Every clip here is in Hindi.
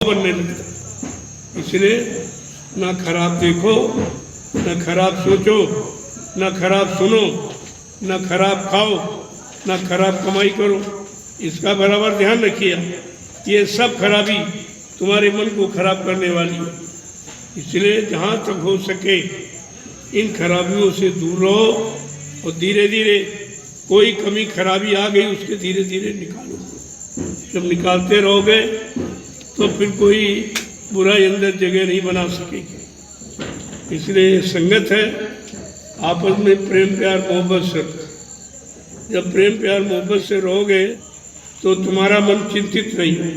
बनने लगता। इसलिए ना खराब देखो, ना खराब सोचो, ना खराब सुनो, ना खराब खाओ, ना खराब कमाई करो। इसका बराबर ध्यान रखिए। ये सब खराबी तुम्हारे मन को खराब करने वाली है। इसलिए जहाँ तक हो सके इन खराबियों से दूर रहो और धीरे धीरे कोई कमी खराबी आ गई उसके धीरे धीरे निकालो। जब निकालते रहोगे तो फिर कोई बुराई अंदर जगह नहीं बना सकेगी। इसलिए संगत है, आपस में प्रेम प्यार मोहब्बत से। जब प्रेम प्यार मोहब्बत से रहोगे तो तुम्हारा मन चिंतित नहीं है,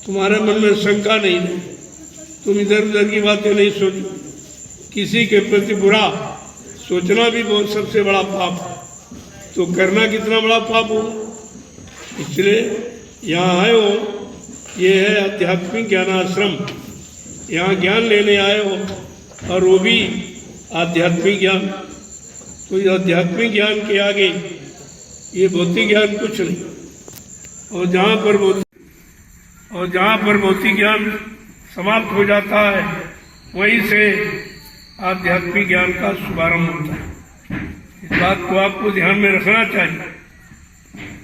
तुम्हारे मन में शंका नहीं है, तुम इधर उधर की बातें नहीं सोचो। किसी के प्रति बुरा सोचना भी बहुत सबसे बड़ा पाप है, तो करना कितना बड़ा पाप हो। इसलिए यहाँ आए हो, ये है आध्यात्मिक ज्ञानाश्रम। यहाँ ज्ञान लेने आए हो और वो भी आध्यात्मिक ज्ञान। तो ये आध्यात्मिक ज्ञान के आगे ये भौतिक ज्ञान कुछ नहीं। और जहाँ पर भौतिक ज्ञान समाप्त हो जाता है वहीं से आध्यात्मिक ज्ञान का शुभारंभ होता है। इस बात को आपको ध्यान में रखना चाहिए।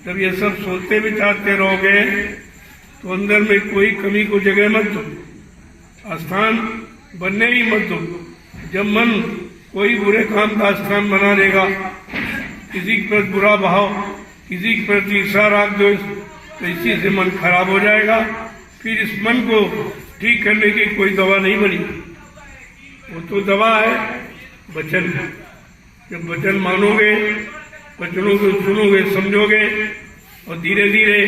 जब ये सब सोचते विचारते रहोगे तो अंदर में कोई कमी को जगह मत दो, स्थान बनने ही मत दो। जब मन कोई बुरे काम का स्थान बना देगा, किसी के प्रति बुरा भाव, किसी के प्रति ईर्ष्या राग द्वेष, तो इसी से मन खराब हो जाएगा। फिर इस मन को ठीक करने की कोई दवा नहीं बनी। वो तो दवा है वचन। जब वचन मानोगे, वचनों को सुनोगे, समझोगे और धीरे धीरे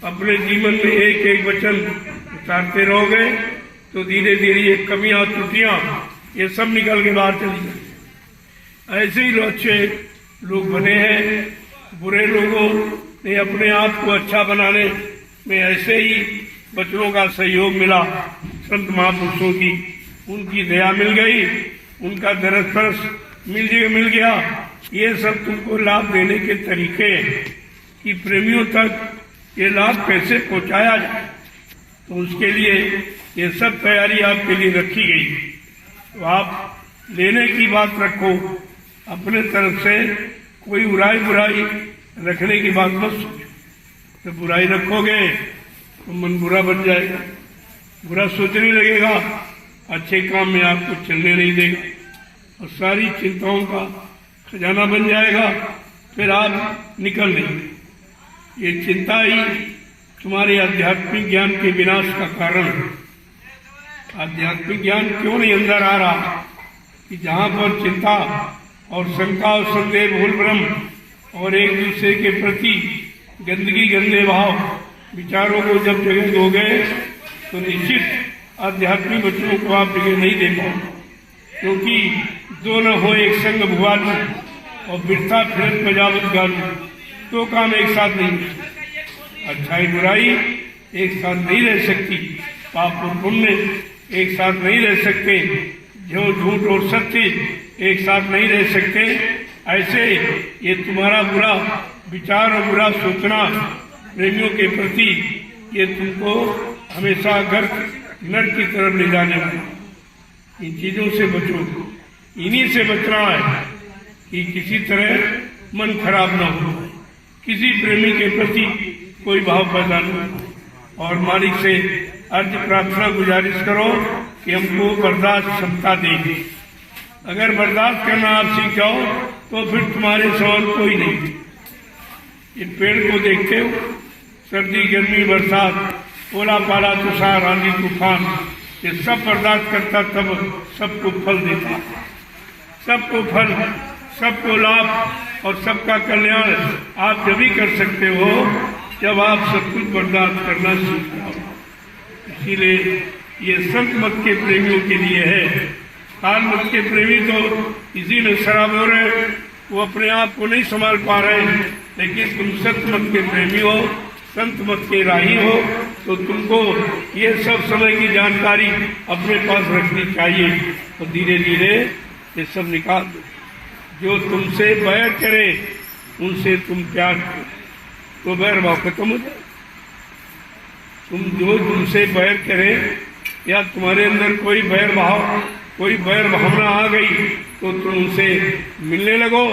अपने जीवन में एक एक वचन उतारते रहोगे तो धीरे धीरे ये कमियां त्रुटियां ये सब निकल के बाहर चली जाएंगी। ऐसे ही अच्छे लोग बने हैं। बुरे लोगों ने अपने आप को अच्छा बनाने में ऐसे ही बच्चों का सहयोग मिला। संत महापुरुषों की उनकी दया मिल गई, उनका दरस परस मिल गया। ये सब तुमको लाभ देने के तरीके हैं कि प्रेमियों तक ये लाभ कैसे पहुंचाया जाए। तो उसके लिए ये सब तैयारी आपके लिए रखी गई। तो आप लेने की बात रखो, अपने तरफ से कोई बुराई रखने की बात मत सोचो। जब बुराई रखोगे तो मन बुरा बन जाएगा, बुरा सोचने लगेगा, अच्छे काम में आपको चलने नहीं देगा और सारी चिंताओं का खजाना बन जाएगा। फिर आप निकल नहीं। ये चिंता ही तुम्हारे आध्यात्मिक ज्ञान के विनाश का कारण है। आध्यात्मिक ज्ञान क्यों नहीं अंदर आ रहा कि जहाँ पर चिंता और शंका और संदेह भूल भ्रम और एक दूसरे के प्रति गंदगी गंदे भाव विचारों को जब जगह दोगे तो निश्चित आध्यात्मिक वचनों को आप जगह नहीं दे पाओगे। क्योंकि दो न हो एक संग भुआलू और बिरता फिरत बजावत गालू, दो काम एक साथ नहीं। अच्छाई बुराई एक साथ नहीं रह सकती, पाप और पुण्य एक साथ नहीं रह सकते, जो झूठ और सत्य एक साथ नहीं रह सकते। ऐसे ये तुम्हारा बुरा विचार और बुरा सोचना प्रेमियों के प्रति ये तुमको हमेशा नरक की तरफ ले जाने वाला। इन चीजों से बचो। इन्हीं से बचना है कि किसी तरह मन खराब न हो, किसी प्रेमी के प्रति कोई भाव पैदा न हो। और मालिक से अर्ज प्रार्थना गुजारिश करो कि हमको बर्दाश्त क्षमता देगी। अगर बर्दाश्त करना आप सीख जाओ तो फिर तुम्हारे सवाल कोई नहीं। ये पेड़ को देखते हो, सर्दी गर्मी बरसात ओला पाला तुषार आंधी तूफान, ये सब बर्दाश्त करता तब सबको फल देता। सबको फल, सबको लाभ और सबका कल्याण आप जब ही कर सकते हो जब आप सब कुछ बर्दाश्त करना सीख जाओ। इसीलिए ये संत मत के प्रेमियों के लिए है। काल मत के प्रेमी तो इसी में शराब हो रहे, वो अपने आप को नहीं संभाल पा रहे। लेकिन तुम संत मत के प्रेमी हो, संत मत के राही हो, तो तुमको ये सब समय की जानकारी अपने पास रखनी चाहिए। तो धीरे धीरे ये सब निकाल दो। जो तुमसे बैर करे उनसे तुम प्यार करो तो बैर भाव खत्म हो जाए। तुम जो तुमसे बैर करे या तुम्हारे अंदर कोई बैर भावना आ गई तो तुम उनसे मिलने लगो,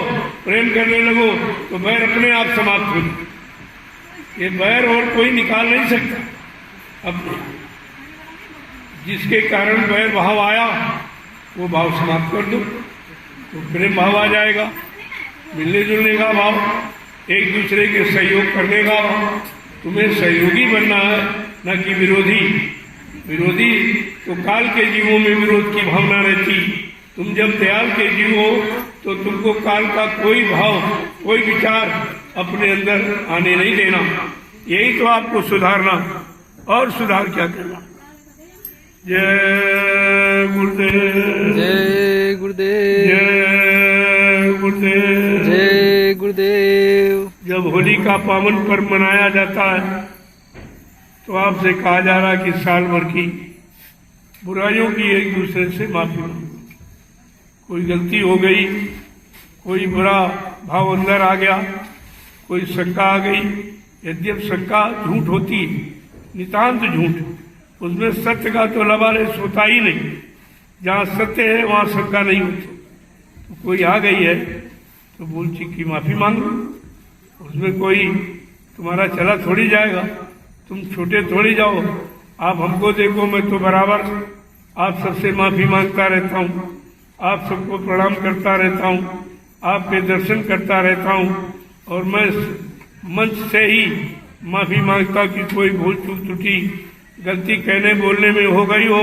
प्रेम करने लगो, तो बैर अपने आप समाप्त हो जाए। ये बैर और कोई निकाल नहीं सकता। अब जिसके कारण बैर भाव आया वो भाव समाप्त कर दो तो प्रेम भाव आ जाएगा, मिलने जुलने का भाव, एक दूसरे के सहयोग करने का भाव। तुम्हें सहयोगी बनना है, न कि विरोधी। विरोधी तो काल के जीवों में विरोध की भावना रहती। तुम जब दयाल के जीव हो तो तुमको काल का कोई भाव, कोई विचार अपने अंदर आने नहीं देना। यही तो आपको सुधारना, और सुधार क्या करना। जय गुरुदेव, जय गुरुदेव, जय गुरुदेव, जय गुरुदेव। जब होली का पावन पर्व मनाया जाता है तो आपसे कहा जा रहा है कि साल भर की बुराइयों की एक दूसरे से माफी मांगो। कोई गलती हो गई, कोई बुरा भाव अंदर आ गया, कोई शंका आ गई, यद्यप शंका झूठ होती है, नितांत झूठ, उसमें सत्य का तो लबालेस होता ही नहीं। जहाँ सत्य है वहाँ शंका नहीं होती। तो कोई आ गई है तो बोल की माफी मांग लो, उसमें कोई तुम्हारा चला थोड़ी जाएगा, तुम छोटे थोड़ी जाओ। आप हमको देखो, मैं तो बराबर आप सबसे माफी मांगता रहता हूँ, आप सबको प्रणाम करता रहता हूँ, आपके दर्शन करता रहता हूँ, और मैं मंच से ही माफी मांगता कि कोई भूल चूक त्रुटि गलती कहने बोलने में हो गई हो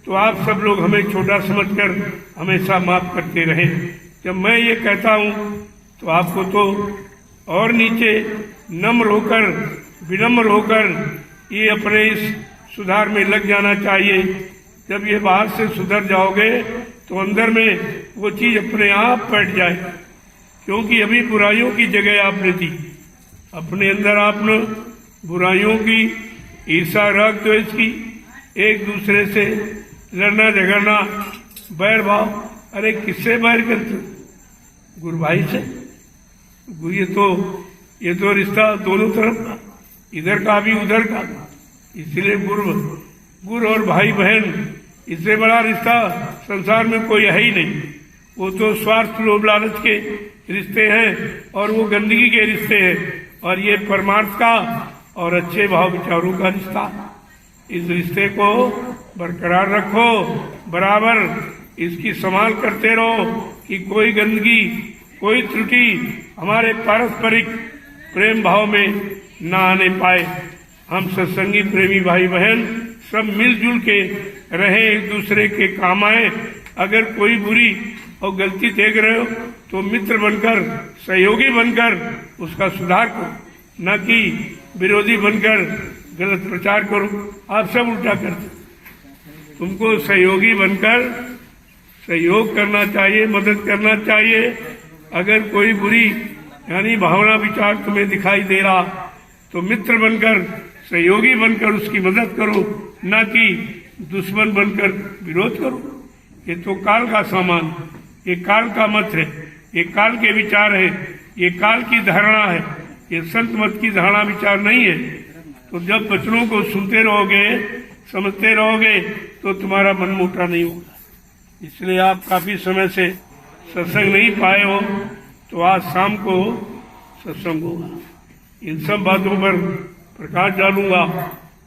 तो आप सब लोग हमें छोटा समझकर हमेशा माफ करते रहें। जब मैं ये कहता हूँ तो आपको तो और नीचे नम्र होकर, विनम्र होकर ये अपने इस सुधार में लग जाना चाहिए। जब ये बाहर से सुधर जाओगे तो अंदर में वो चीज अपने आप बैठ जाए, क्योंकि अभी बुराइयों की जगह आपने दी। अपने अंदर आपने बुराइयों की, ईर्षा, राग, द्वेष की, एक दूसरे से लड़ना झगड़ना, बैर भाव। अरे किससे बैर करते? गुरु भाई से। ये तो रिश्ता दोनों तरफ का, इधर का भी उधर का। इसलिए गुरु और भाई बहन, इससे बड़ा रिश्ता संसार में कोई है ही नहीं। वो तो स्वार्थ, लोभ, लालच के रिश्ते हैं और वो गंदगी के रिश्ते हैं। और ये परमार्थ का और अच्छे भाव विचारों का रिश्ता। इस रिश्ते को बरकरार रखो, बराबर इसकी संभाल करते रहो कि कोई गंदगी, कोई त्रुटि हमारे पारस्परिक प्रेम भाव में न आने पाए। हम सत्संगी प्रेमी भाई बहन सब मिलजुल के रहे, एक दूसरे के काम आए। अगर कोई बुरी और गलती देख रहे हो तो मित्र बनकर, सहयोगी बनकर उसका सुधार करो, न कि विरोधी बनकर गलत प्रचार करो। आप सब उल्टा करते। तुमको सहयोगी बनकर सहयोग करना चाहिए, मदद करना चाहिए। अगर कोई बुरी यानी भावना, विचार तुम्हें दिखाई दे रहा तो मित्र बनकर, सहयोगी बनकर उसकी मदद करो, न कि दुश्मन बनकर विरोध करो। ये तो काल का सामान, ये काल का मत है, ये काल के विचार है, ये काल की धारणा है, ये संत मत की धारणा विचार नहीं है। तो जब वचनों को सुनते रहोगे, समझते रहोगे तो तुम्हारा मन मोटा नहीं होगा। इसलिए आप काफी समय से सत्संग नहीं पाए हो तो आज शाम को सत्संग होगा। इन सब बातों पर प्रकाश डालूंगा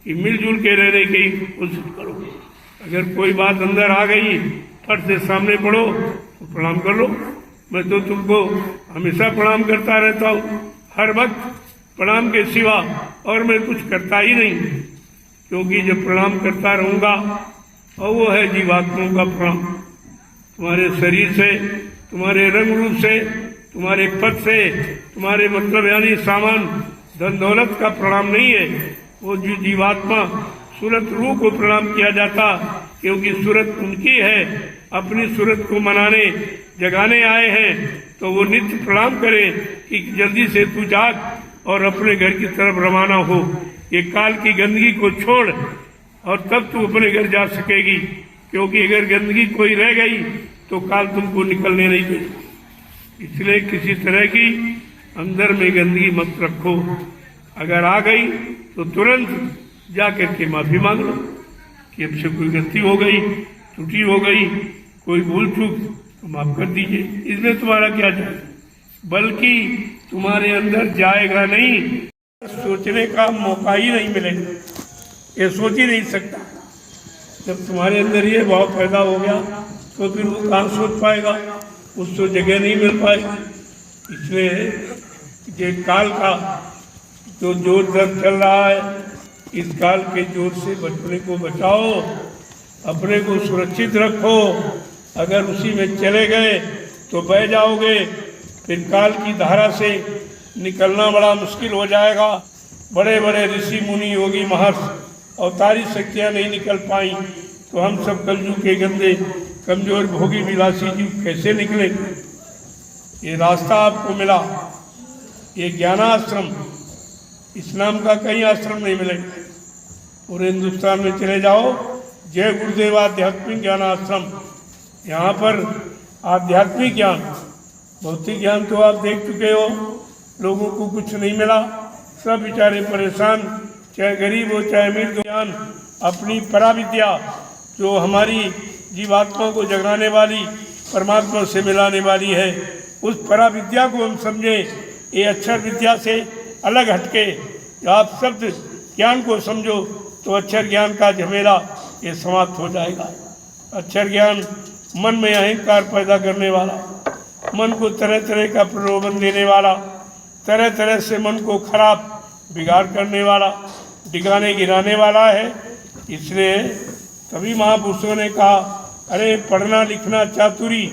कि मिलजुल के रहने की कोशिश करो। अगर कोई बात अंदर आ गई, फट से सामने पड़ो तो प्रणाम कर लो। मैं तो तुमको हमेशा प्रणाम करता रहता हूँ, हर वक्त प्रणाम के सिवा और मैं कुछ करता ही नहीं। क्योंकि जब प्रणाम करता रहूंगा, और वो है जीवात्माओं का प्रणाम। तुम्हारे शरीर से, तुम्हारे रंग रूप से, तुम्हारे पद से, तुम्हारे मतलब यानी सामान, धन दौलत का प्रणाम नहीं है। वो जो जीवात्मा सूरत रूह को प्रणाम किया जाता, क्योंकि सूरत उनकी है। अपनी सूरत को मनाने, जगाने आए हैं तो वो नित्य प्रणाम करे कि जल्दी से तू जाग और अपने घर की तरफ रवाना हो। ये काल की गंदगी को छोड़ और तब तू अपने घर जा सकेगी। क्योंकि अगर गंदगी कोई रह गई तो काल तुमको निकलने नहीं देगा। इसलिए किसी तरह की अंदर में गंदगी मत रखो। अगर आ गई तो तुरंत जा करके माफ़ी मांग लो कि अब से कोई गलती हो गई, त्रुटि हो गई, कोई भूल चूक तो माफ़ कर दीजिए। इसमें तुम्हारा क्या जाए, बल्कि तुम्हारे अंदर जाएगा नहीं, सोचने का मौका ही नहीं मिलेगा, ये सोच ही नहीं सकता। जब तुम्हारे अंदर ये भाव पैदा हो गया तो फिर वो कहाँ सोच पाएगा, उसको जगह नहीं मिल पाएगी। इसलिए ये काल का जो जोर दर्द चल रहा है, इस काल के जोर से बचने को बचाओ, अपने को सुरक्षित रखो। अगर उसी में चले गए तो बह जाओगे, फिर काल की धारा से निकलना बड़ा मुश्किल हो जाएगा। बड़े बड़े ऋषि मुनि योगी महर्षि अवतारी शक्तियाँ नहीं निकल पाई तो हम सब कलयुग के गंदे कमजोर भोगी विलासी जीव कैसे निकले। ये रास्ता आपको मिला, ये ज्ञानाश्रम, इस नाम का कहीं आश्रम नहीं मिलेगा। पूरे हिंदुस्तान में चले जाओ, जय गुरुदेव आध्यात्मिक ज्ञानाश्रम, यहाँ पर आध्यात्मिक ज्ञान, भौतिक ज्ञान तो आप देख चुके हो, लोगों को कुछ नहीं मिला, सब बेचारे परेशान, चाहे गरीब हो चाहे अमीर हो। ज्ञान अपनी पराविद्या जो हमारी जीवात्मा को जगाने वाली, परमात्मा से मिलाने वाली है, उस पराविद्या को हम समझें। ये अक्षर विद्या से अलग हटके आप शब्द ज्ञान को समझो तो अक्षर ज्ञान का झमेला ये समाप्त हो जाएगा। अक्षर ज्ञान मन में अहंकार पैदा करने वाला, मन को तरह तरह का प्रलोभन देने वाला, तरह तरह से मन को खराब बिगाड़ करने वाला, डिगाने गिराने वाला है। इसलिए तभी महापुरुषों ने कहा, अरे पढ़ना लिखना चातुरी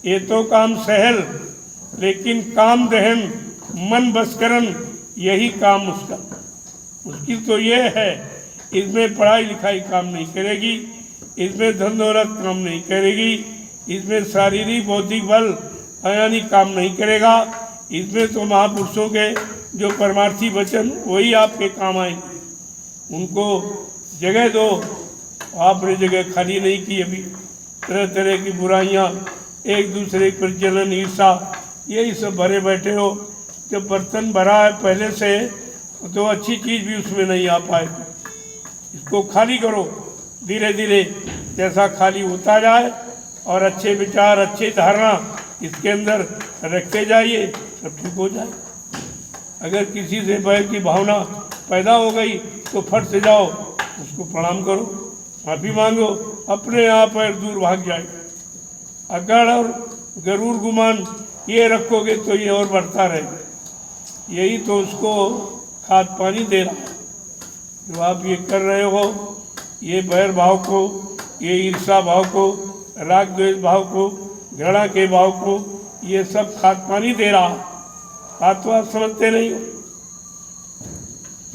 ये तो काम सहल, लेकिन काम दहन मन बसकरन यही काम मुश्किल। मुश्किल तो ये है, इसमें पढ़ाई लिखाई काम नहीं करेगी, इसमें धन दौलत काम नहीं करेगी, इसमें शारीरिक बौद्धिक बल यानी काम नहीं करेगा। इसमें तो महापुरुषों के जो परमार्थी वचन वही आपके काम आएंगे। उनको जगह दो, आपने जगह खाली नहीं की अभी। तरह तरह की बुराइयाँ, एक दूसरे पर जलन, ईर्षा, यही सब भरे बैठे हो। जब बर्तन भरा है पहले से तो अच्छी चीज़ भी उसमें नहीं आ पाएगी। इसको खाली करो, धीरे धीरे जैसा खाली होता जाए और अच्छे विचार, अच्छी धारणा इसके अंदर रखते जाइए, सब ठीक हो जाए। अगर किसी से बैर की भावना पैदा हो गई तो फट से जाओ, उसको प्रणाम करो, माफ़ी मांगो, अपने आप पैर दूर भाग जाए। अकड़ और गरूर गुमान ये रखोगे तो ये और बढ़ता रहेगा। यही तो उसको खाद पानी दे रहा है। जो आप ये कर रहे हो, ये बैर भाव को, ये ईर्षा भाव को, राग द्वेष भाव को, घृणा के भाव को, ये सब खाद पानी दे रहा है। बात तो आप समझते नहीं हो।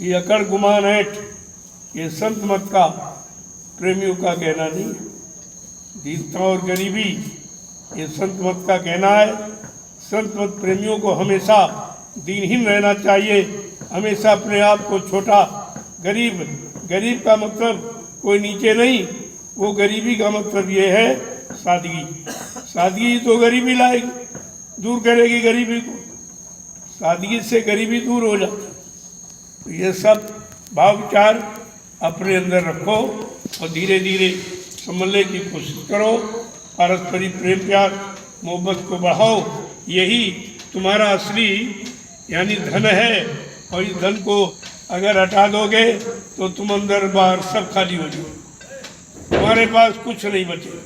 ये अकड़ गुमान ऐठ ये संत मत का, प्रेमियों का कहना नहीं है। दीनता और गरीबी ये संत मत का कहना है। संत मत प्रेमियों को हमेशा दीनहीन रहना चाहिए, हमेशा अपने आप को छोटा, गरीब, गरीब का मतलब कोई नीचे नहीं, वो गरीबी का मतलब ये है सादगी। सादगी तो गरीबी लाएगी, दूर करेगी गरीबी को। सादगी से गरीबी दूर हो जाती। तो ये सब भाव विचार अपने अंदर रखो और धीरे धीरे समझने की कोशिश करो। पारस्परिक प्रेम प्यार मोहब्बत को बढ़ाओ, यही तुम्हारा असली यानी धन है। और इस धन को अगर हटा दोगे तो तुम अंदर बाहर सब खाली हो जाओ, तुम्हारे पास कुछ नहीं बचे।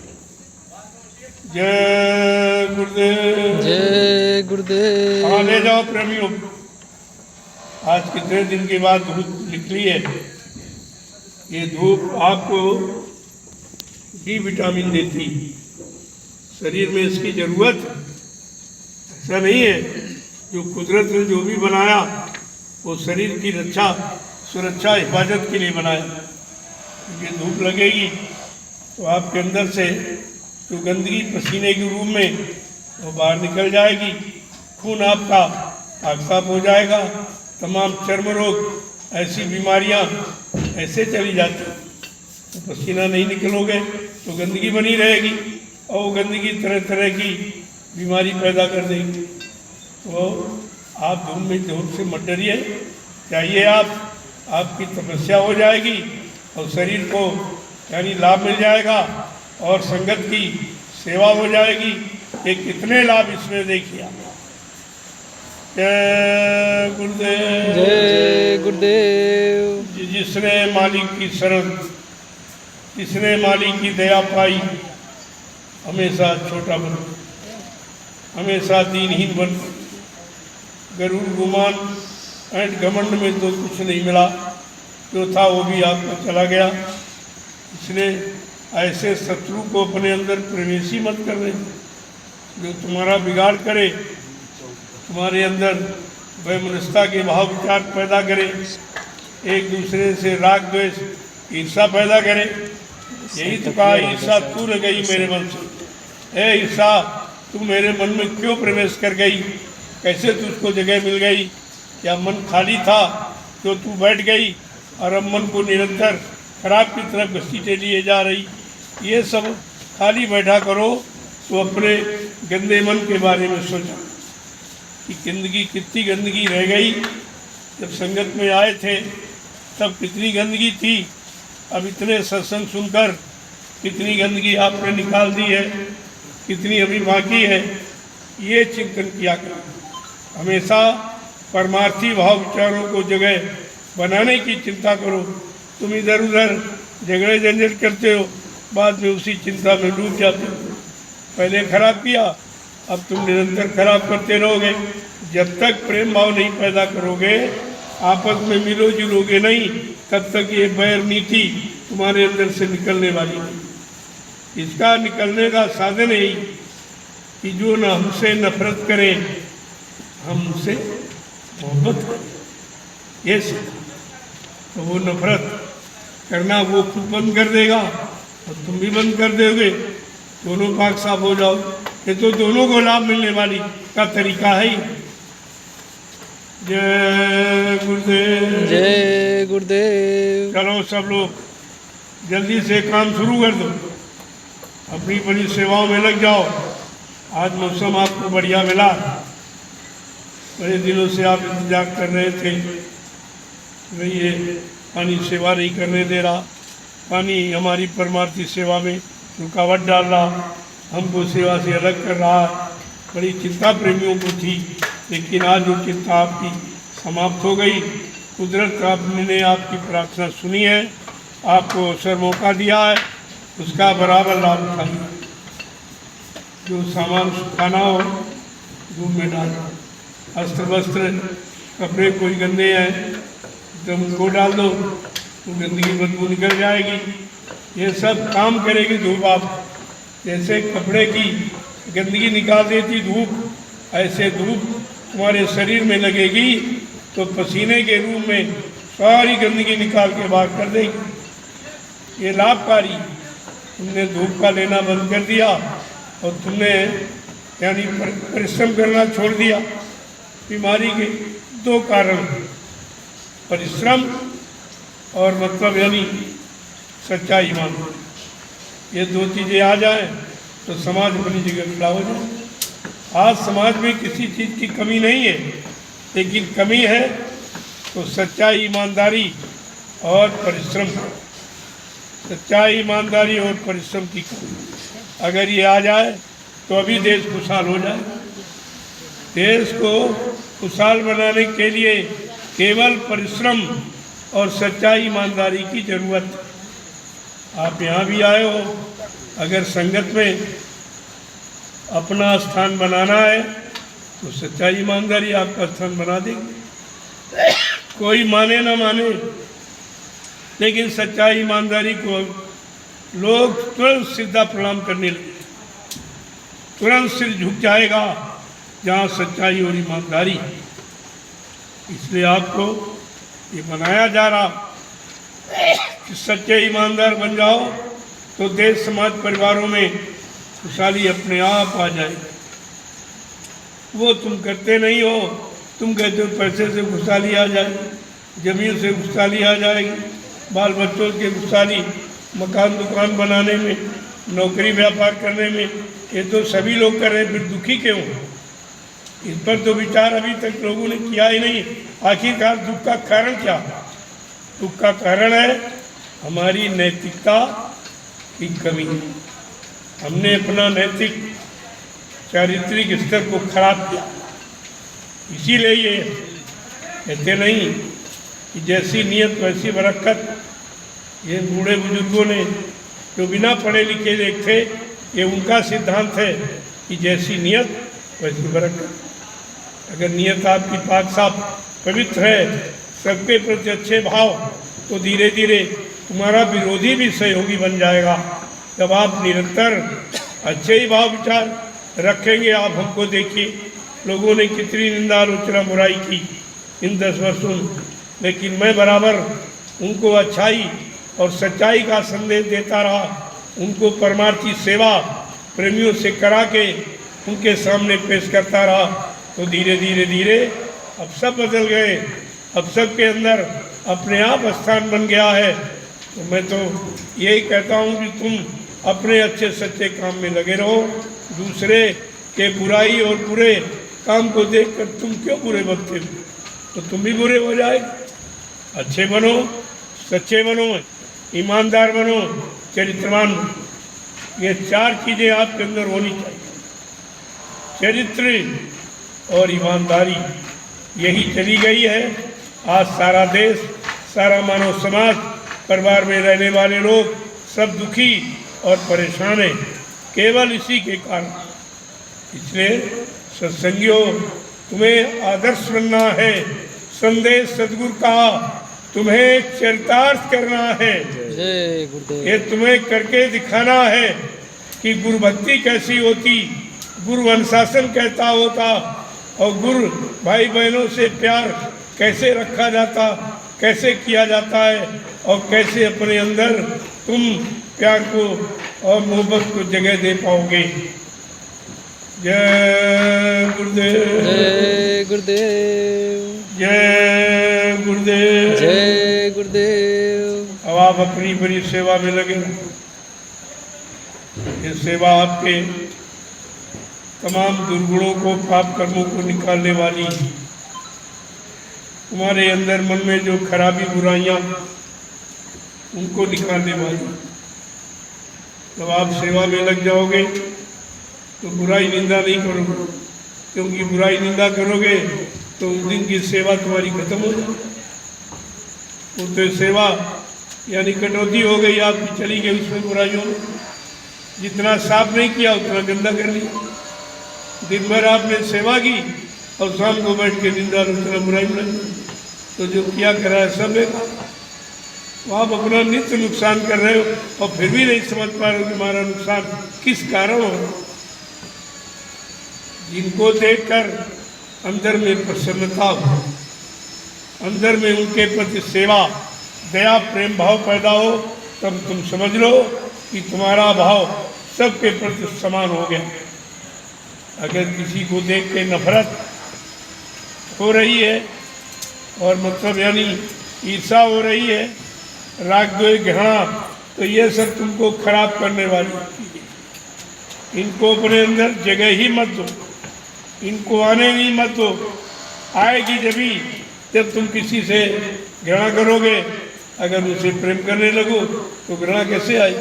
जय गुरुदेव, जय गुरुदेव। हाँ ले जाओ प्रेमियों। आज कितने दिन के बाद धूप निकली है। ये धूप आपको डी विटामिन देती, शरीर में इसकी जरूरत। ऐसा नहीं है, जो कुदरत ने जो भी बनाया वो शरीर की रक्षा, सुरक्षा, हिफाजत के लिए बनाया। ये धूप लगेगी तो आपके अंदर से जो गंदगी पसीने के रूप में वो बाहर निकल जाएगी, खून आपका साफ हो जाएगा, तमाम चर्म रोग, ऐसी बीमारियां ऐसे चली जाती। तो पसीना नहीं निकलोगे तो गंदगी बनी रहेगी और वो गंदगी तरह तरह की बीमारी पैदा कर देगी। तो आप धूप में धूप से मत डरिए, चाहिए आप आपकी तपस्या हो जाएगी और शरीर को यानी लाभ मिल जाएगा और संगत की सेवा हो जाएगी। ये कितने लाभ इसमें देखिए आप। जय गुरुदेव। जय गुरुदेव। जिसने मालिक की शरण, जिसने मालिक की दया पाई, हमेशा छोटा बन, हमेशा दीनहीन बन, गरुड़ गुमान एंड घमंड में तो कुछ नहीं मिला, जो था वो भी आपको चला गया। इसलिए ऐसे शत्रु को अपने अंदर प्रवेश ही मत करने, जो तुम्हारा बिगाड़ करे, तुम्हारे अंदर वैमनस्यता के भाव विचार पैदा करे, एक दूसरे से राग द्वेष ईर्षा पैदा करे। यही तो कहा, ईर्षा तू न गई मेरे मन से। ए ईर्षा, तू मेरे मन में क्यों प्रवेश कर गई? कैसे तुझको जगह मिल गई? या मन खाली था तो तू बैठ गई और अब मन को निरंतर खराब की तरफ घसीटे लिए जा रही। ये सब खाली बैठा करो तो अपने गंदे मन के बारे में सोचो कि गंदगी, कितनी गंदगी रह गई। जब संगत में आए थे तब कितनी गंदगी थी, अब इतने सत्संग सुनकर कितनी गंदगी आपने निकाल दी है, कितनी अभी बाकी है। ये चिंतन किया करो, हमेशा परमार्थी भाव विचारों को जगह बनाने की चिंता करो। तुम इधर उधर झगड़े झंझट करते हो, बाद में उसी चिंता में डूब जाते हो। पहले खराब किया, अब तुम निरंतर खराब करते रहोगे। जब तक प्रेम भाव नहीं पैदा करोगे, आपस में मिलो जुलोगे नहीं, तब तक ये बैर नीति तुम्हारे अंदर से निकलने वाली नहीं। इसका निकलने का साधन यही कि जो न हमसे नफरत करे, हमसे मोहब्बत करे। ये तो वो नफरत करना वो खुद बंद कर देगा और तुम भी बंद कर दोगे, दोनों पाक साफ हो जाओ। ये तो दोनों को लाभ मिलने वाली का तरीका है ही। जय गुरुदेव। जय गुरुदेव। चलो सब लोग जल्दी से काम शुरू कर दो, अपनी बड़ी सेवाओं में लग जाओ। आज मौसम आपको बढ़िया मिला, बड़े दिनों से आप इंतजार कर रहे थे, भाई ये पानी सेवा नहीं करने दे रहा, पानी हमारी परमार्थी सेवा में रुकावट डाल रहा, हमको सेवा से अलग कर रहा है। बड़ी चिंता प्रेमियों को थी, लेकिन आज वो चिंता आपकी समाप्त हो गई। कुदरत आपने आपकी प्रार्थना सुनी है, आपको अवसर मौका दिया है, उसका बराबर लाभ उठाइए। जो सामान सुखाना हो धूप में डालो, अस्त्र वस्त्र कपड़े कोई गंदे हैं तो उनको डाल दो, तो गंदगी बदबू निकल जाएगी। ये सब काम करेगी धूप। आप जैसे कपड़े की गंदगी निकाल देती धूप, ऐसे धूप तुम्हारे शरीर में लगेगी तो पसीने के रूप में सारी गंदगी निकाल के बाहर कर देगी। ये लाभकारी। तुमने धूप का लेना बंद कर दिया और तुमने यानी परिश्रम करना छोड़ दिया। बीमारी के दो कारण, परिश्रम और मतलब यानी सच्चा ईमान। ये दो चीज़ें आ जाए तो समाज अपनी जगह खड़ा हो जाए। आज समाज में किसी चीज़ की कमी नहीं है, लेकिन कमी है तो सच्चाई, ईमानदारी और परिश्रम। सच्चाई, ईमानदारी और परिश्रम की कमी अगर ये आ जाए तो अभी देश खुशहाल हो जाए। देश को खुशहाल बनाने के लिए केवल परिश्रम और सच्चाई, ईमानदारी की जरूरत है। आप यहाँ भी आए हो, अगर संगत में अपना स्थान बनाना है तो सच्चाई, ईमानदारी आपका स्थान बना देगी। कोई माने ना माने, लेकिन सच्चाई, ईमानदारी को लोग तुरंत सीधा प्रणाम करने लगे, तुरंत सिर झुक जाएगा जहाँ सच्चाई और ईमानदारी। इसलिए आपको ये बनाया जा रहा कि सच्चे ईमानदार बन जाओ तो देश समाज परिवारों में खुशहाली अपने आप आ जाएगी। वो तुम करते नहीं हो, तुम कहते हो पैसे से खुशहाली आ जाएगी, जमीन से खुशहाली आ जाएगी, बाल बच्चों की खुशहाली, मकान दुकान बनाने में, नौकरी व्यापार करने में। ये तो सभी लोग कर रहे हैं, फिर दुखी क्यों? इस पर तो विचार अभी तक लोगों ने किया ही नहीं। आखिरकार दुख का कारण क्या? दुख का कारण है हमारी नैतिकता की कमी। हमने अपना नैतिक चारित्रिक स्तर को खराब किया। इसीलिए ये कहते नहीं कि जैसी नियत वैसी बरकत। ये बूढ़े बुजुर्गों ने जो बिना पढ़े लिखे एक थे, ये उनका सिद्धांत है कि जैसी नियत वैसी बरकत। अगर नियत आपकी पाक साफ पवित्र है, सबके प्रति अच्छे भाव, तो धीरे धीरे तुम्हारा विरोधी भी सहयोगी बन जाएगा। जब आप निरंतर अच्छे ही भाव विचार रखेंगे। आप हमको देखिए, लोगों ने कितनी निंदा आलोचना बुराई की इन 10 वर्षों में, लेकिन मैं बराबर उनको अच्छाई और सच्चाई का संदेश देता रहा। उनको परमार्थी सेवा प्रेमियों से करा के उनके सामने पेश करता रहा। तो धीरे धीरे धीरे अब सब बदल गए। अब सब के अंदर अपने आप स्थान बन गया है। तो मैं तो यही कहता हूँ कि तुम अपने अच्छे सच्चे काम में लगे रहो। दूसरे के बुराई और बुरे काम को देखकर तुम क्यों बुरे बनते हो? तो तुम भी बुरे हो जाए। अच्छे बनो, सच्चे बनो, ईमानदार बनो, चरित्रवान बनो। ये 4 चीज़ें आपके अंदर होनी चाहिए। चरित्र और ईमानदारी यही चली गई है। आज सारा देश, सारा मानव समाज, परिवार में रहने वाले लोग सब दुखी और परेशान हैं, केवल इसी के कारण। इसलिए सत्संगियों, तुम्हें आदर्श बनना है। संदेश सदगुरु का तुम्हें चरितार्थ करना है। जय गुरुदेव। ये तुम्हें करके दिखाना है कि गुरु भक्ति कैसी होती, गुरु अनुशासन कैसा होता, और गुरु भाई बहनों से प्यार कैसे रखा जाता, कैसे किया जाता है, और कैसे अपने अंदर तुम प्यार को और मोहब्बत को जगह दे पाओगे। जय गुरुदेव। जय गुरुदेव। जय गुरुदेव। जय गुरुदेव। अब आप अपनी बड़ी सेवा में लगे। ये सेवा आपके तमाम दुर्गुणों को, पाप कर्मों को निकालने वाली। तुम्हारे अंदर मन में जो खराबी बुराइयां, उनको निकालने वाली। जब आप सेवा में लग जाओगे तो बुराई निंदा नहीं करोगे, क्योंकि बुराई निंदा करोगे तो उस दिन की सेवा तुम्हारी खत्म हो जाएगी। वो तो सेवा यानी कटौती हो गई आपकी, चली गई उसमें बुराइयों में। जितना साफ नहीं किया उतना गंदा कर लिया। दिन भर आपने सेवा की और शाम को बैठ के निंदा आलोचना बुराई बनाई, तो जो किया करा है सब है। तो आप अपना नित्य नुकसान कर रहे हो और फिर भी नहीं समझ पा रहे हो कि हमारा नुकसान किस कारण हो। जिनको देखकर अंदर में प्रसन्नता हो, अंदर में उनके प्रति सेवा, दया, प्रेम भाव पैदा हो, तब तुम समझ लो कि तुम्हारा भाव सबके प्रति समान हो गया। अगर किसी को देख के नफरत हो रही है और मतलब यानी ईर्षा हो रही है, राग द्वेष घृणा, तो ये सब तुमको खराब करने वाली चीज़ें। इनको अपने अंदर जगह ही मत दो, इनको आने ही मत दो। आएगी जब तुम किसी से घृणा करोगे। अगर उसे प्रेम करने लगो तो घृणा कैसे आई?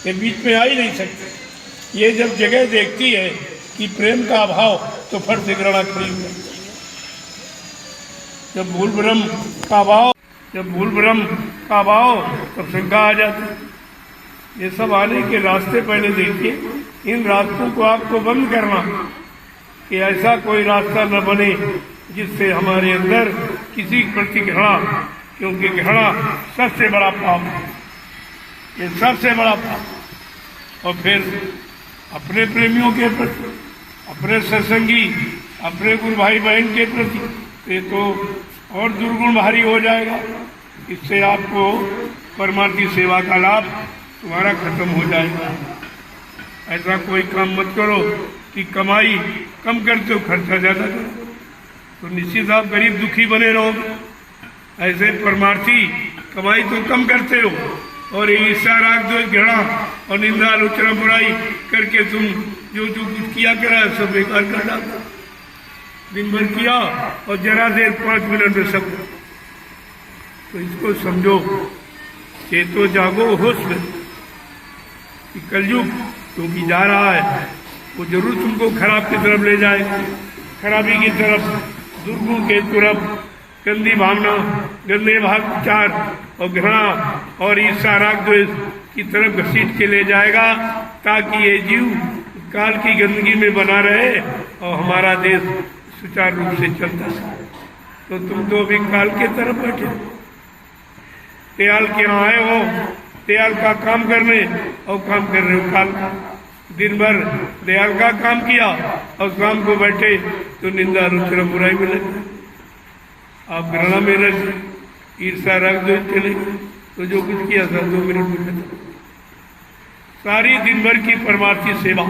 ये बीच में आ ही नहीं सकती। ये जब जगह देखती है कि प्रेम का अभाव, तो फट से घृणा खड़ी हो जाती है। जब भूल भ्रम का अभाव, तब शंका आ जाती है। ये सब आने के रास्ते पहले देखिए। इन रास्तों को आपको बंद करना, कि ऐसा कोई रास्ता न बने जिससे हमारे अंदर किसी प्रति घृणा, क्योंकि घृणा सबसे बड़ा पाप है। ये सबसे बड़ा पाप। और फिर अपने प्रेमियों के प्रति, अपने सत्संगी, अपने गुरु भाई बहन के प्रति, ये तो और दुर्गुण भारी हो जाएगा। इससे आपको परमार्थी सेवा का लाभ तुम्हारा खत्म हो जाएगा। ऐसा कोई काम मत करो कि कमाई कम करते हो, खर्चा ज़्यादा करो, तो निश्चित आप गरीब दुखी बने रहोगे। ऐसे परमार्थी कमाई तो कम करते हो और ईर्ष्या, राग द्वेष घृणा और निंदा आलोचना बुराई करके तुम जो कुछ किया करा सब बेकार कर डालते। दिन भर किया और जरा देर 5 मिनट में सब तो इसको समझो, चेतो जागो होश में कि कलयुग क्योंकि जा रहा है वो जरूर तुमको खराब की तरफ ले जाएगा, खराबी की तरफ, दुर्गुण के तरफ, गंदी भावना, गंदे भाव विचार और घृणा और ईर्ष्या राग द्वेष की तरफ घसीट के ले जाएगा, ताकि ये जीव काल की गंदगी में बना रहे और हमारा देश सुचारू रूप से चलता है। तो तुम तो अभी काल के तरफ बैठे, दयाल के यहाँ आए हो दयाल का काम करने और काम कर रहे हो काल का। दिन भर दयाल का काम किया और शाम को बैठे तो निंदा रुचि बुराई में लगे, आप घृणा में रहे, ईर्षा राग द्वेष चले, तो जो कुछ किया था 2 मिनट में खत्म। सारी दिन भर की परमार्थी सेवा,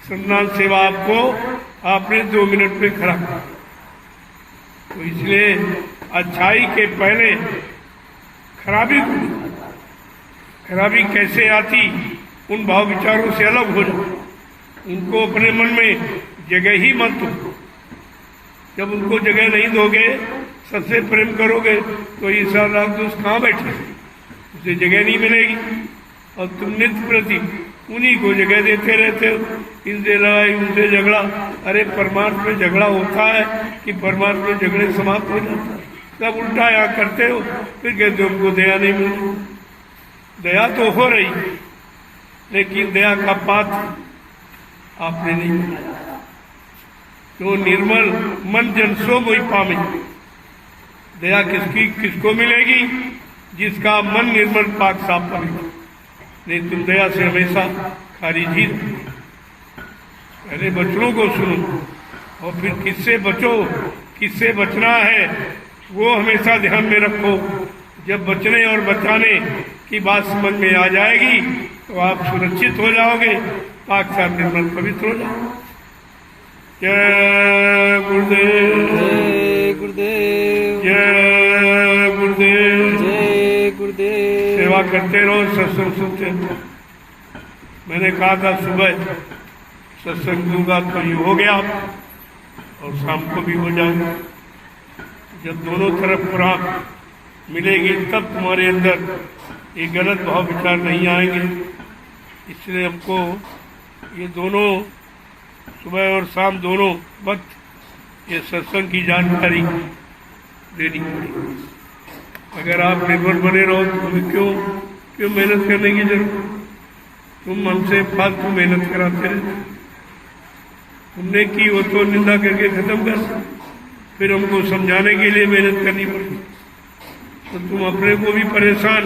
संतान सेवा आपको आपने 2 मिनट में खड़ा किया। तो इसलिए अच्छाई के पहले खराबी को, खराबी कैसे आती उन भाव विचारों से अलग हो जाओ, उनको अपने मन में जगह ही मत दो। जब उनको जगह नहीं दोगे, सबसे प्रेम करोगे तो ईर्ष्या राग द्वेष कहाँ बैठे, उसे जगह नहीं मिलेगी। और तुम नित्य प्रति उन्हीं को जगह देते रहते हो, इनसे लड़ाई उनसे झगड़ा। अरे परमार्थ में झगड़ा होता है कि परमार्थ में झगड़े समाप्त हो जाता है? सब उल्टा यहाँ करते हो, फिर कहते हो हमको दया नहीं मिल रही। दया तो हो रही, लेकिन दया का पात्र आपने नहीं बनाया। तो निर्मल मन जन सो मोहि पामे, दया किसको मिलेगी? जिसका मन निर्मल पाक साफ पवित्र। नहीं तुम दया से हमेशा खारिज ही। पहले बचनों को सुनो और फिर किससे बचो, किससे बचना है वो हमेशा ध्यान में रखो। जब बचने और बचाने की बात समझ में आ जाएगी तो आप सुरक्षित हो जाओगे, पाक साफ निर्मल पवित्र हो जाओगे। जय गुरुदेव, जय गुरुदेव, जय गुरुदेव, जय गुरुदेव। सेवा करते रहो, सत्संग सुनते रहो। मैंने कहा था सुबह सत्संग दूंगा तो ये हो गया और शाम को भी हो जाएगा। जब दोनों तरफ खुराक मिलेगी तब तुम्हारे अंदर ये गलत भाव विचार नहीं आएंगे। इसलिए हमको ये दोनों सुबह और शाम दोनों वक्त ये सत्संग की जानकारी देनी पड़ेगी। अगर आप निर्भर बने रहो तो तुम्हें क्यों मेहनत करने की जरूरत? तुम हमसे फालतू मेहनत कराते रहते, तुमने की वो तो निंदा करके खत्म कर, फिर हमको समझाने के लिए मेहनत करनी पड़ती। तो तुम अपने को भी परेशान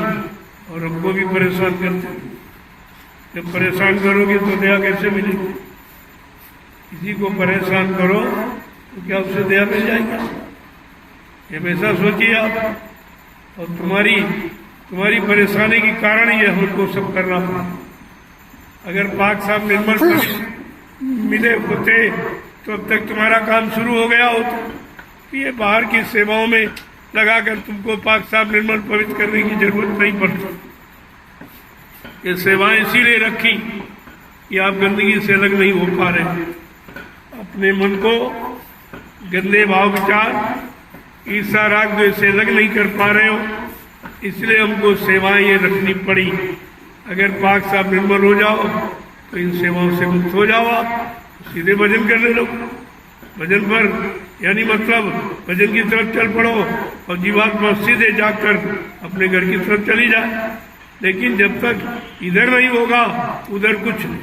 और हमको भी परेशान करते। जब परेशान करोगे तो दया कैसे मिलेगी? किसी को परेशान करो तो क्या उससे दया मिल जाएगी? ये हमेशा सोचिए आप। और तुम्हारी परेशानी के कारण ही हमको सब करना पड़ा। अगर पाक साहब निर्मल मिले होते तो अब तक तुम्हारा काम शुरू हो गया होता। ये बाहर की सेवाओं में लगाकर तुमको पाक साहब निर्मल पवित्र करने की जरूरत नहीं पड़ती। ये सेवाएं इसीलिए रखी कि आप गंदगी से अलग नहीं हो पा रहे, अपने मन को गंदे भाव विचार, ईर्ष्या राग द्वेष से अलग नहीं कर पा रहे हो, इसलिए हमको सेवाएं ये रखनी पड़ी। अगर पाक साहब निर्मल हो जाओ तो इन सेवाओं से मुक्त हो जाओ, आप सीधे भजन करने लगो। भजन पर यानी मतलब भजन की तरफ चल पड़ो और जीवात्मा सीधे जाकर अपने घर की तरफ चली जाए। लेकिन जब तक इधर नहीं होगा उधर कुछ नहीं,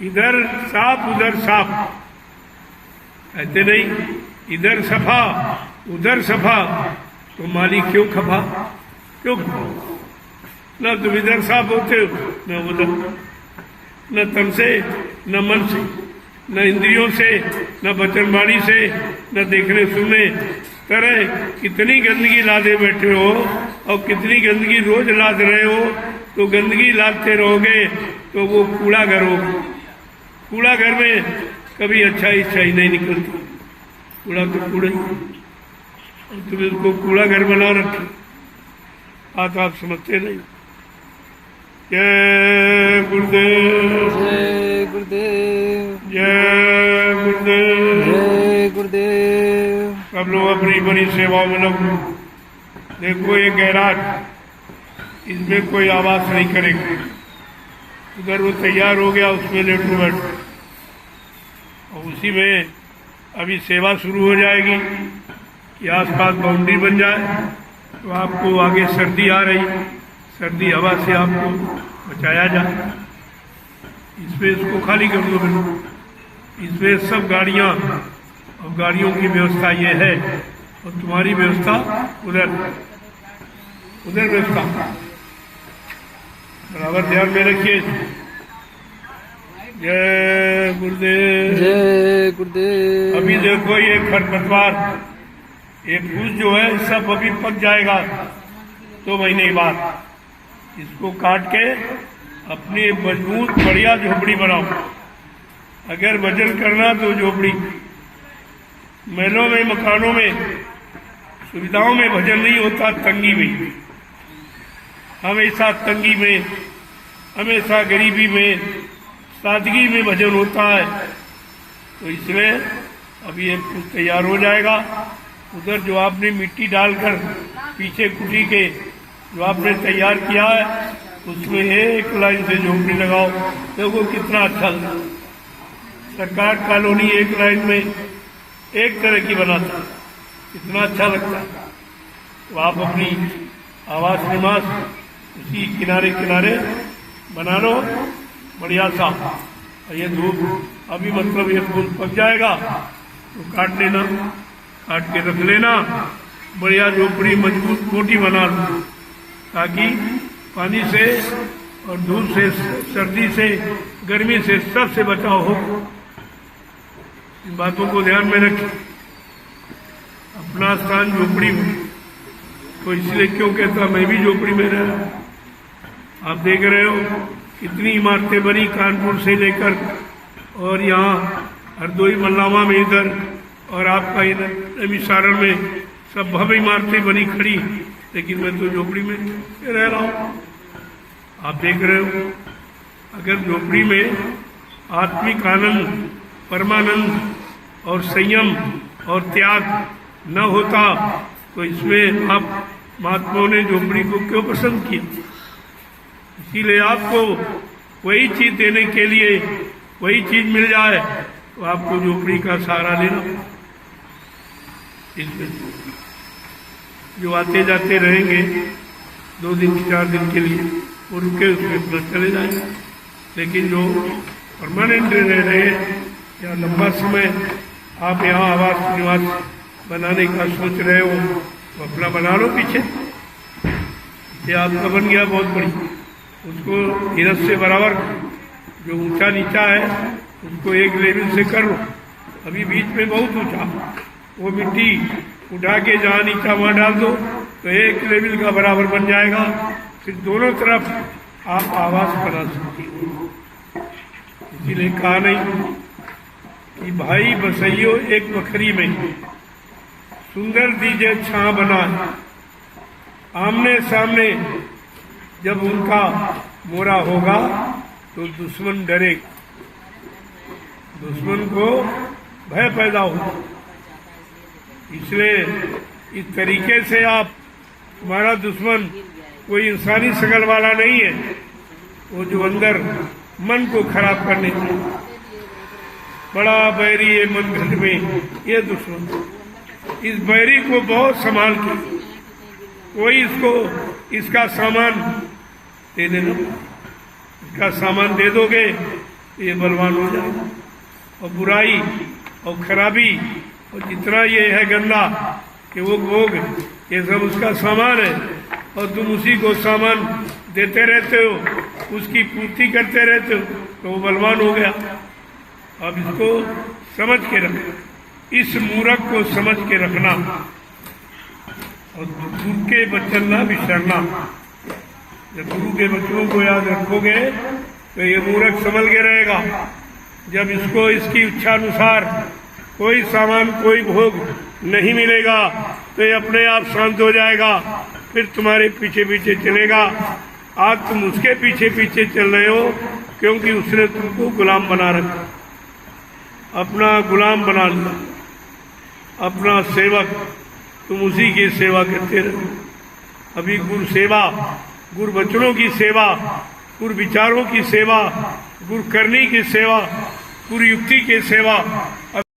इधर साफ उधर साफ कहते नहीं, इधर सफा उधर सफा तो मालिक क्यों खफा? क्यों? न तुम इधर साफ होते हो न उधर, न तन से न मन से न इंद्रियों से न वचन वाणी से न देखने सुनने तरह कितनी गंदगी लादे बैठे हो और कितनी गंदगी रोज लाद रहे हो। तो गंदगी लादते रहोगे तो वो कूड़ा घर होगा। कूड़ा घर में कभी अच्छाई नहीं निकलती, कूड़ा तो कूड़ा ही। और तुम इसको कूड़ा घर बना रखे, बात आप समझते नहीं। जय गुरुदेव, जय गुरुदेव, जय गुरुदेव, जय गुरुदेव। सब लोग अपनी बड़ी सेवाओं में लगो। देखो ये गैराज, इसमें कोई आवाज़ नहीं करेगा। उधर वो तैयार हो गया, उसमें लेटो बैठो, और उसी में अभी सेवा शुरू हो जाएगी कि आसपास बाउंड्री बन जाए। तो आपको आगे सर्दी आ रही, सर्दी हवा से आपको बचाया जाए। इसमें इसको खाली कर दो बिल्कुल। इसमें सब गाड़ियाँ और गाड़ियों की व्यवस्था ये है, और तुम्हारी व्यवस्था उधर उधर व्यवस्था बराबर ध्यान में रखिए। जय गुरुदेव। जय गुरुदेव। अभी देखो ये खरपतवार, ये फूस जो है सब अभी पक जाएगा 2 महीने के बाद। इसको काट के अपनी मजबूत बढ़िया झोपड़ी बनाओ। अगर वजन करना तो झोपड़ी, महलों में, मकानों में, सुविधाओं में भजन नहीं होता, तंगी में। हमेशा तंगी में, हमेशा गरीबी में, सादगी में भजन होता है। तो इसलिए अभी ये कुछ तैयार हो जाएगा। उधर जो आपने मिट्टी डालकर पीछे कुटी के जो आपने तैयार किया है, उसमें एक लाइन से झोपड़ी लगाओ। देखो कितना अच्छा लगता। सरकार कॉलोनी एक लाइन में एक तरह की बनाता है, कितना अच्छा लगता है। तो आप अपनी आवास निवास उसी किनारे किनारे बना लो बढ़िया सा। और ये धूप अभी मतलब ये फूल पक जाएगा तो काट लेना, काट के रख लेना। बढ़िया झोपड़ी मजबूत मोटी बना लो, ताकि पानी से और धूप से, सर्दी से, गर्मी से, सब से बचाव हो। इन बातों को ध्यान में रखें। अपना स्थान झोपड़ी में, तो इसलिए क्यों कहता मैं भी झोपड़ी में रह रहा हूं। आप देख रहे हो कितनी इमारतें बनी, कानपुर से लेकर और यहाँ हरदोई मल्लावा में इधर, और आपका इधर सारण में सब भव्य इमारतें बनी खड़ी, लेकिन मैं तो झोपड़ी में रह रहा हूँ। आप देख रहे हो, अगर झोपड़ी में आत्मिक आनंद, परमानंद और संयम और त्याग न होता तो इसमें आप महात्माओं ने झोपड़ी को क्यों पसंद किया। इसीलिए आपको वही चीज देने के लिए वही चीज मिल जाए तो आपको झोपड़ी का सहारा लेना। इसमें जो आते जाते रहेंगे 2 दिन 4 दिन के लिए, वो रुके उसमें अपना चले जाएंगे। लेकिन जो परमानेंट रह रहे या लंबा समय आप यहाँ आवास निवास बनाने का सोच रहे हो, तो अपना बना लो पीछे। ये आपका बन गया बहुत बड़ी, उसको हिरस से बराबर, जो ऊंचा नीचा है उसको एक लेवल से कर लो। अभी बीच में बहुत ऊंचा, वो मिट्टी उठा के जहाँ नीचा वहाँ डाल दो तो एक लेवल का बराबर बन जाएगा। फिर दोनों तरफ आप आवास बना सकते हो। इसीलिए कहा नहीं कि भाई बसइयो एक बखरी में, सुंदर दीजे छां बना। आमने सामने जब उनका मोरा होगा तो दुश्मन डरे, दुश्मन को भय पैदा हो। इसलिए इस तरीके से आप, तुम्हारा दुश्मन कोई इंसानी शकल वाला नहीं है, वो जो अंदर मन को खराब करने के बड़ा बैरी है मन घर में, ये दुश्मन। इस बैरी को बहुत संभाल के कोई इसको इसका सामान दे देना। इसका सामान दे दोगे तो ये बलवान हो जाएगा। और बुराई और खराबी और जितना ये है गंदा कि वो भोग, ये सब उसका सामान है, और तुम उसी को सामान देते रहते हो, उसकी पूर्ति करते रहते हो, तो वो बलवान हो गया। अब इसको समझ के रखना, इस मूर्ख को समझ के रखना, और गुरु के वचन ना बिसरना। जब गुरु के वचनों को याद रखोगे तो ये मूर्ख संभल के रहेगा। जब इसको इसकी इच्छा अनुसार कोई सामान, कोई भोग नहीं मिलेगा तो ये अपने आप शांत हो जाएगा, फिर तुम्हारे पीछे पीछे चलेगा। आज तुम उसके पीछे पीछे चल रहे हो क्योंकि उसने तुमको गुलाम बना रखा, अपना गुलाम बना लिया, अपना सेवक। तुम उसी की सेवा करते रहो। अभी गुरु सेवा, गुरु वचनों की सेवा, गुरु विचारों की सेवा, गुरु करनी की सेवा, गुरु युक्ति की सेवा